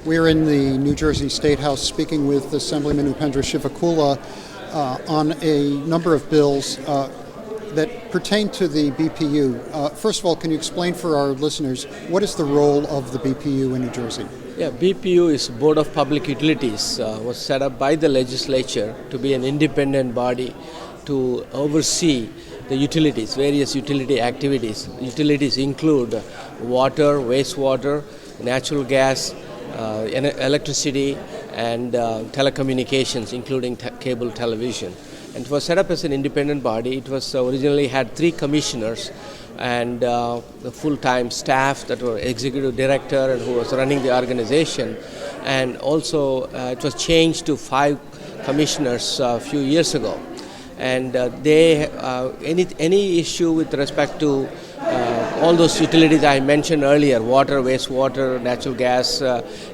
We're in the New Jersey State House speaking with Assemblyman Upendra Chivukula on a number of bills that pertain to the BPU. First of all, can you explain for our listeners what is the role of the BPU in New Jersey? Yeah, BPU is Board of Public Utilities, was set up by the legislature to be an independent body to oversee the utilities, various utility activities. Utilities include water, wastewater, natural gas, electricity, and telecommunications, including cable television. And it was set up as an independent body. It was originally had 3 commissioners and the full-time staff that were executive director and who was running the organization. And also it was changed to 5 commissioners a few years ago. And any issue with respect to all those utilities I mentioned earlier, water, wastewater, natural gas,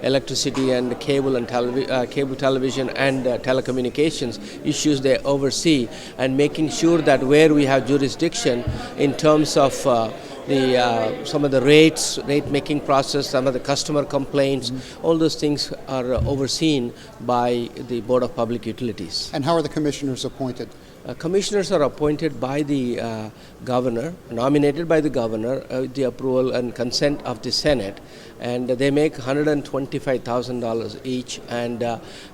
electricity, and cable television and telecommunications issues they oversee, and making sure that where we have jurisdiction in terms of some of the rate making process, some of the customer complaints, all those things are overseen by the Board of Public Utilities. And how are the commissioners appointed? Commissioners are appointed by the governor, nominated by the governor, with the approval and consent of the Senate, and they make $125,000 each, and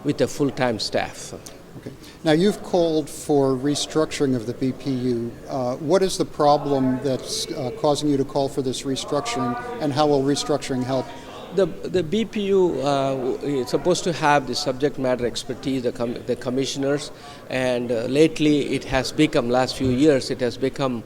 with a full-time staff. Okay. Now, you've called for restructuring of the BPU. What is the problem that's causing you to call for this restructuring, and how will restructuring help? The BPU is supposed to have the subject matter expertise, the commissioners, and lately it has become, last few years, it has become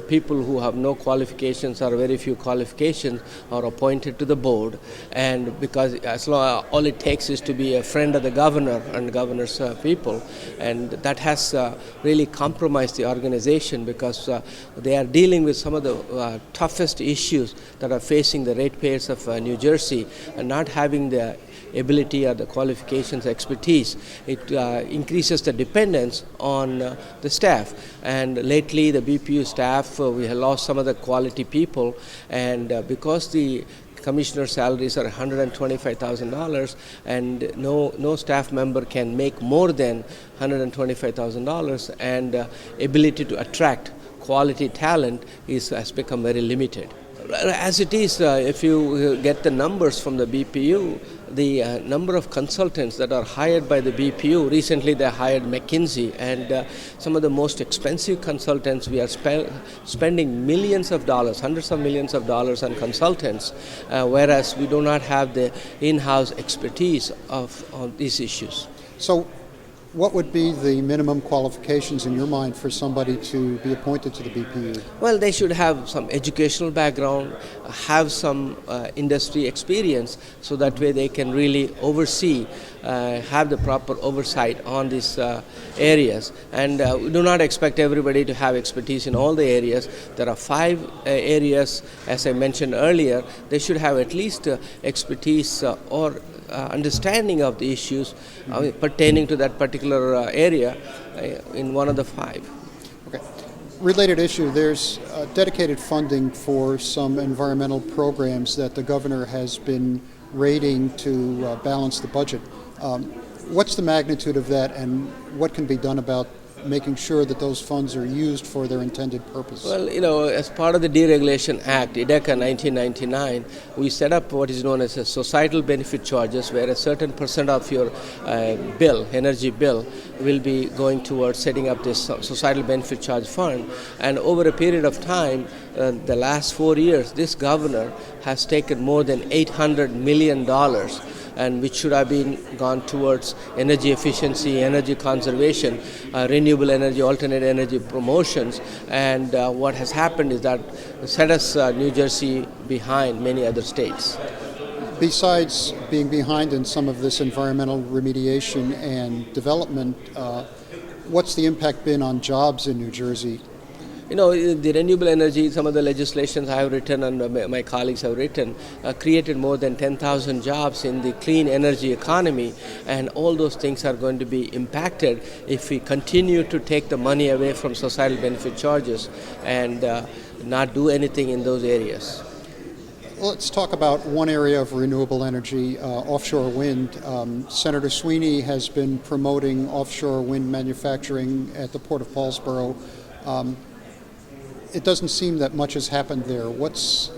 people who have no qualifications or very few qualifications are appointed to the board, and because all it takes is to be a friend of the governor and governor's people, and that has really compromised the organization because they are dealing with some of the toughest issues that are facing the ratepayers of New Jersey. And not having the ability or the qualifications, expertise, it increases the dependence on the staff. And lately, the BPU staff, we have lost some of the quality people, and because the commissioner salaries are $125,000, and no staff member can make more than $125,000, and ability to attract quality talent has become very limited. As it is, if you get the numbers from the BPU, the number of consultants that are hired by the BPU, recently they hired McKinsey, and some of the most expensive consultants, we are spending millions of dollars, hundreds of millions of dollars on consultants, whereas we do not have the in-house expertise on these issues. So, what would be the minimum qualifications in your mind for somebody to be appointed to the BPU? Well, they should have some educational background, have some industry experience, so that way they can really oversee, have the proper oversight on these areas. And we do not expect everybody to have expertise in all the areas. There are 5 areas, as I mentioned earlier. They should have at least expertise or understanding of the issues pertaining to that particular area in one of the 5. Okay. Related issue, there's dedicated funding for some environmental programs that the governor has been rating to balance the budget. What's the magnitude of that, and what can be done about making sure that those funds are used for their intended purpose? Well, as part of the Deregulation Act, IDECA 1999, we set up what is known as a societal benefit charges, where a certain percent of your energy bill, will be going towards setting up this societal benefit charge fund. And over a period of time, the last 4 years, this governor has taken more than $800 million, and which should have been gone towards energy efficiency, energy conservation, renewable energy, alternate energy promotions. And what has happened is that set us New Jersey behind many other states. Besides being behind in some of this environmental remediation and development, what's the impact been on jobs in New Jersey? The renewable energy, some of the legislations I have written and my colleagues have written, created more than 10,000 jobs in the clean energy economy, and all those things are going to be impacted if we continue to take the money away from societal benefit charges and not do anything in those areas. Let's talk about one area of renewable energy, offshore wind. Senator Sweeney has been promoting offshore wind manufacturing at the Port of Paulsboro. It doesn't seem that much has happened there. What's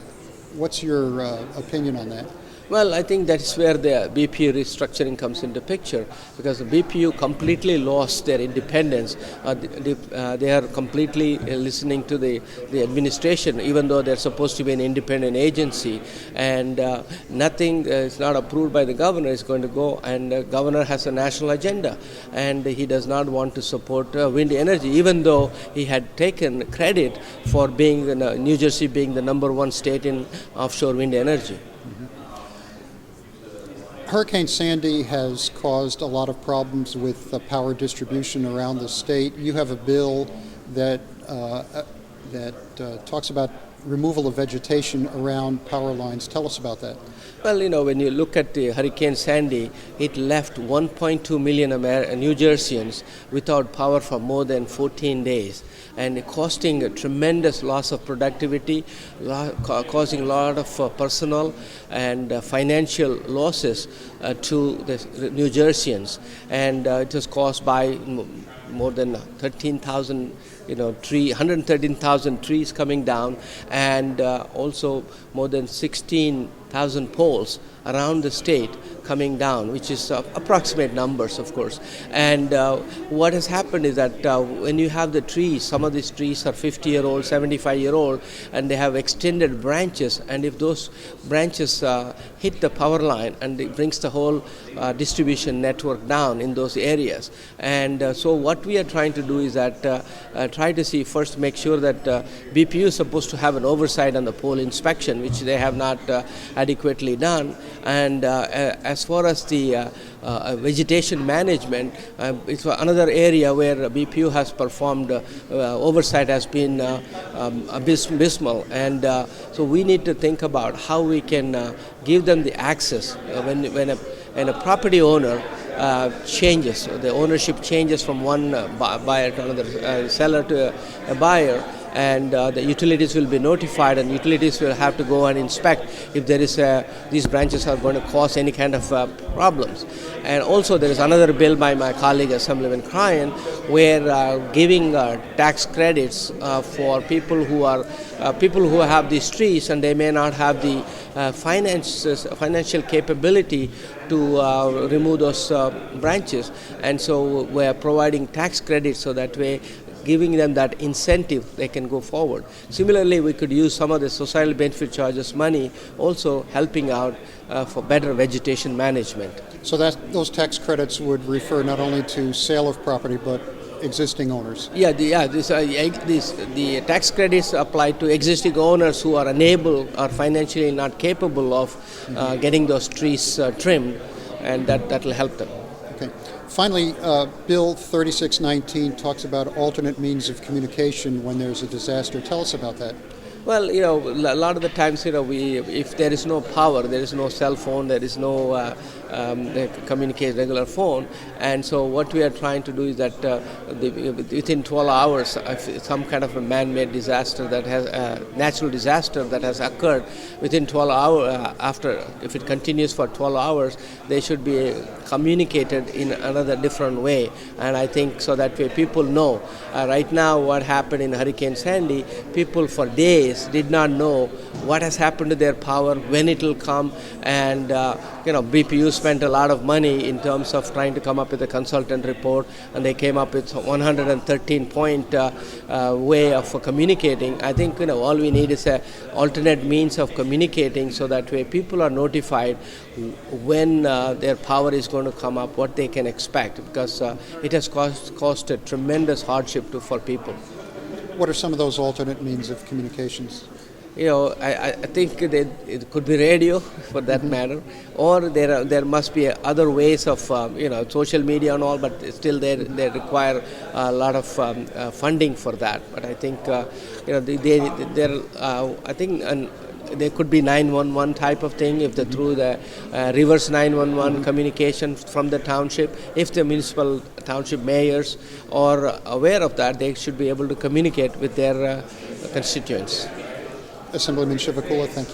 your opinion on that? Well, I think that's where the BPU restructuring comes into picture, because the BPU completely lost their independence. They are completely listening to the administration, even though they're supposed to be an independent agency, and nothing is not approved by the governor is going to go, and the governor has a national agenda, and he does not want to support wind energy, even though he had taken credit for being New Jersey being the #1 state in offshore wind energy. Hurricane Sandy has caused a lot of problems with power distribution around the state. You have a bill that talks about removal of vegetation around power lines. Tell us about that. Well, when you look at the Hurricane Sandy, it left 1.2 million New Jerseyans without power for more than 14 days, and costing a tremendous loss of productivity, causing a lot of personal and financial losses to the New Jerseyans. And it was caused by more than 13,000 113,000 trees coming down, and also more than 16,000 poles around the state coming down, which is approximate numbers, of course. And what has happened is that when you have the trees, some of these trees are 50-year-old, 75-year-old, and they have extended branches, and if those branches hit the power line, and it brings the whole distribution network down in those areas. And so what we are trying to do is that try to see first, make sure that BPU is supposed to have an oversight on the pole inspection, which they have not adequately done. And as far as the vegetation management, it's another area where BPU has performed oversight has been abysmal, and so we need to think about how we can give them the access when a property owner changes, the ownership changes from one buyer to another, seller to a buyer, and the utilities will be notified, and utilities will have to go and inspect if there is these branches are going to cause any kind of problems. And also there is another bill by my colleague Assemblyman where giving tax credits for people who have these trees, and they may not have the financial capability to remove those branches, and so we are providing tax credits so that way, giving them that incentive, they can go forward. Similarly, we could use some of the societal benefit charges money also helping out for better vegetation management. So those tax credits would refer not only to sale of property but existing owners. The tax credits apply to existing owners who are unable or financially not capable of getting those trees trimmed, and that will help them. Okay. Finally, Bill 3619 talks about alternate means of communication when there's a disaster. Tell us about that. Well, a lot of the times, if there is no power, there is no cell phone, there is no communicate regular phone, and so what we are trying to do is that within 12 hours, if some kind of a man-made disaster that has natural disaster that has occurred, within 12 hours after, if it continues for 12 hours, they should be communicated in another different way, and I think so that way people know. Right now, what happened in Hurricane Sandy, people for days did not know what has happened to their power, when it will come, and BPU spent a lot of money in terms of trying to come up with a consultant report, and they came up with 113-point way of communicating. I think all we need is a alternate means of communicating, so that way people are notified when their power is going to come up, what they can expect, because it has caused a tremendous hardship for people. What are some of those alternate means of communications? I think it could be radio, for that matter, or there must be other ways of social media and all, but still they require a lot of funding for that. But I think there could be 911 type of thing if they through the reverse 911 communication from the township. If the municipal township mayors are aware of that, they should be able to communicate with their constituents. Assemblyman Chivukula, thank you.